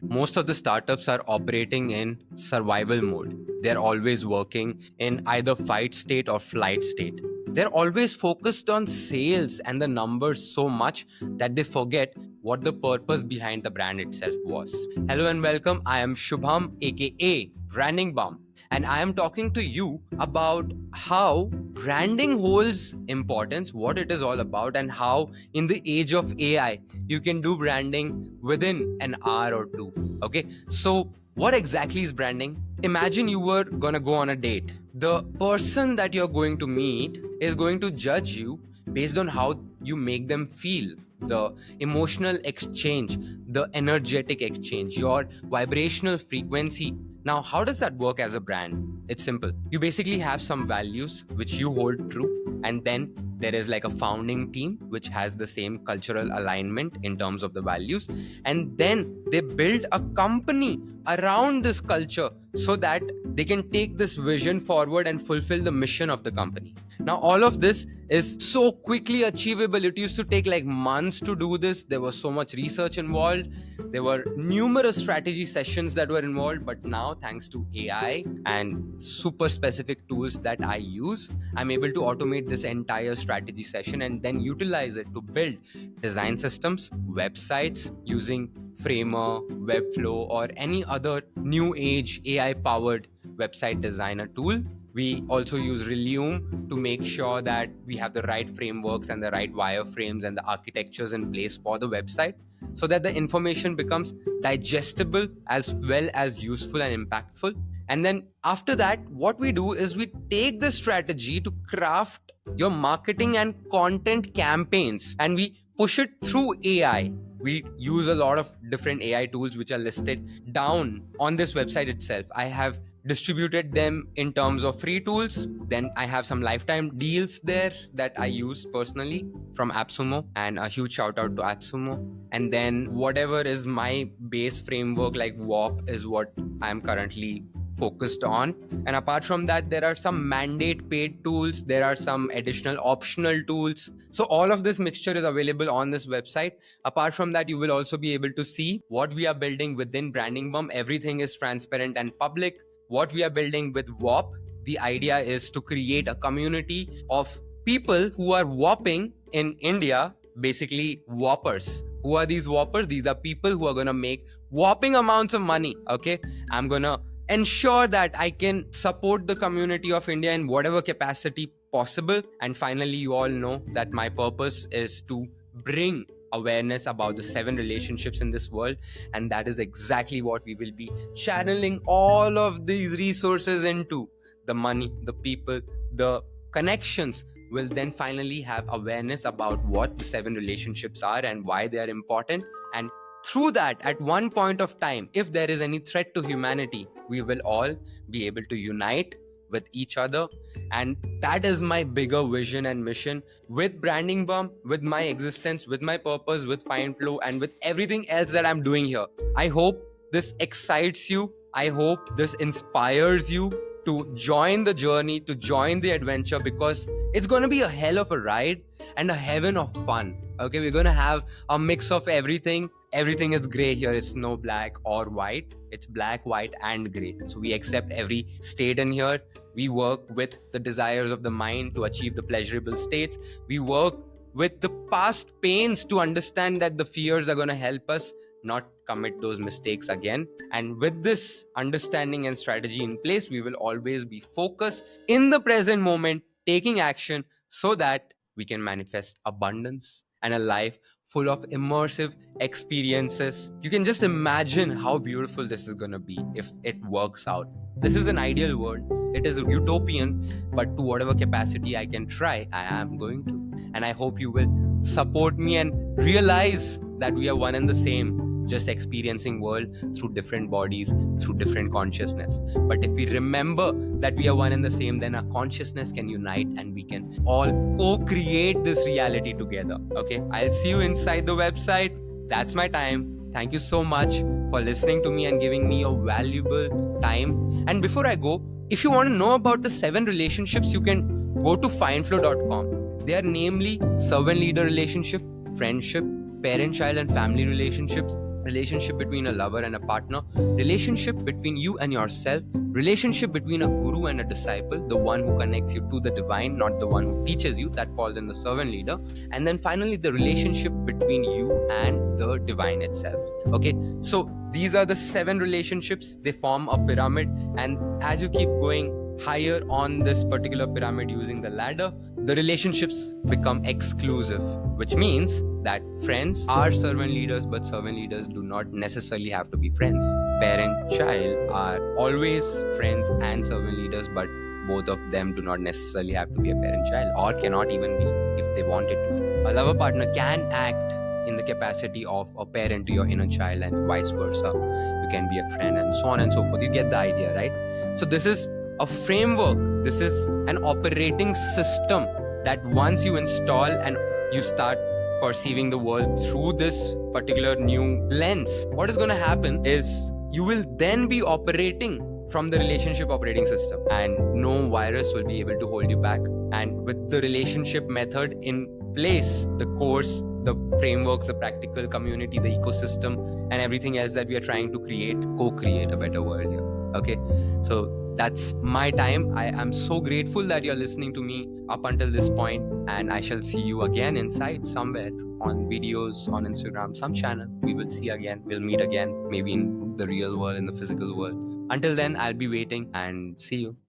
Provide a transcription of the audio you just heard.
Most of the startups are operating in survival mode. They're always working in either fight state or flight state. They're always focused on sales and the numbers so much that they forget what the purpose behind the brand itself was. Hello and welcome. I am Shubham, aka Branding Bum, and I am talking to you about how branding holds importance, what it is all about, and how in the age of AI you can do branding within an hour or two. Okay, so what exactly is branding? Imagine you were gonna go on a date. The person that you're going to meet is going to judge you based on how you make them feel, the emotional exchange, the energetic exchange, your vibrational frequency. Now, how does that work as a brand? It's simple. You basically have some values which you hold true, and then there is like a founding team which has the same cultural alignment in terms of the values, and then they build a company around this culture so that they can take this vision forward and fulfill the mission of the company. Now, all of this is so quickly achievable. It used to take like months to do this. There was so much research involved. There were numerous strategy sessions that were involved. But now, thanks to AI and super specific tools that I use, I'm able to automate this entire strategy session and then utilize it to build design systems, websites using Framer, Webflow, or any other new age AI powered website designer tool. We also use Relume to make sure that we have the right frameworks and the right wireframes and the architectures in place for the website so that the information becomes digestible as well as useful and impactful. And then after that, what we do is we take the strategy to craft your marketing and content campaigns and we push it through AI. We use a lot of different AI tools which are listed down on this website itself. I have distributed them in terms of free tools. Then I have some lifetime deals there that I use personally from AppSumo, and a huge shout out to AppSumo. And then whatever is my base framework like WAP is what I'm currently focused on. And apart from that, there are some mandate paid tools, there are some additional optional tools. So all of this mixture is available on this website. Apart from that, you will also be able to see what we are building within Branding Bump. Everything is transparent and public. What we are building with WAP, the idea is to create a community of people who are WAPing in India, basically WAPers. Who are these WAPers? These are people who are going to make whopping amounts of money. Okay, I'm going to ensure that I can support the community of India in whatever capacity possible. And finally, you all know that my purpose is to bring awareness about the 7 relationships in this world, and that is exactly what we will be channeling all of these resources into. The money, the people, the connections will then finally have awareness about what the 7 relationships are and why they are important. And through that, at one point of time, if there is any threat to humanity, we will all be able to unite with each other. And that is my bigger vision and mission with Branding Bump, with my existence, with my purpose, with FindFlow, and with everything else that I'm doing here. I hope this excites you. I hope this inspires you to join the journey, to join the adventure, because it's going to be a hell of a ride and a heaven of fun. Okay, we're going to have a mix of everything. Everything is gray here. It's no black or white. It's black, white, and gray. So we accept every state in here. We work with the desires of the mind to achieve the pleasurable states. We work with the past pains to understand that the fears are going to help us not commit those mistakes again. And with this understanding and strategy in place, we will always be focused in the present moment, taking action so that we can manifest abundance and a life full of immersive experiences. You can just imagine how beautiful this is going to be if it works out. This is an ideal world. It is utopian, but to whatever capacity I can try, I am going to. And I hope you will support me and realize that we are one and the same, just experiencing world through different bodies, through different consciousness. But if we remember that we are one and the same, then our consciousness can unite and we can all co-create this reality together. Okay, I'll see you inside the website. That's my time. Thank you so much for listening to me and giving me your valuable time. And before I go, if you want to know about the 7 relationships, you can go to findflow.com. They are namely servant-leader relationship, friendship, parent-child and family relationships, relationship between a lover and a partner, relationship between you and yourself, relationship between a guru and a disciple, the one who connects you to the divine, not the one who teaches you, that falls in the servant leader, and then finally the relationship between you and the divine itself. Okay, so these are the 7 relationships. They form a pyramid, and as you keep going higher on this particular pyramid using the ladder, the relationships become exclusive, which means that friends are servant leaders, but servant leaders do not necessarily have to be friends. Parent child are always friends and servant leaders, but both of them do not necessarily have to be a parent child, or cannot even be if they wanted to. A lover partner can act in the capacity of a parent to your inner child, and vice versa. You can be a friend, and so on and so forth. You get the idea, right? So this is a framework, this is an operating system that once you install and you start perceiving the world through this particular new lens, what is going to happen is you will then be operating from the relationship operating system, and no virus will be able to hold you back. And with the relationship method in place, the course, the frameworks, the practical community, the ecosystem, and everything else that we are trying to create, co-create a better world here. Okay, so that's my time. I am so grateful that you're listening to me up until this point, and I shall see you again inside somewhere on videos, on Instagram, some channel. We will see again. We'll meet again, maybe in the real world, in the physical world. Until then, I'll be waiting, and see you.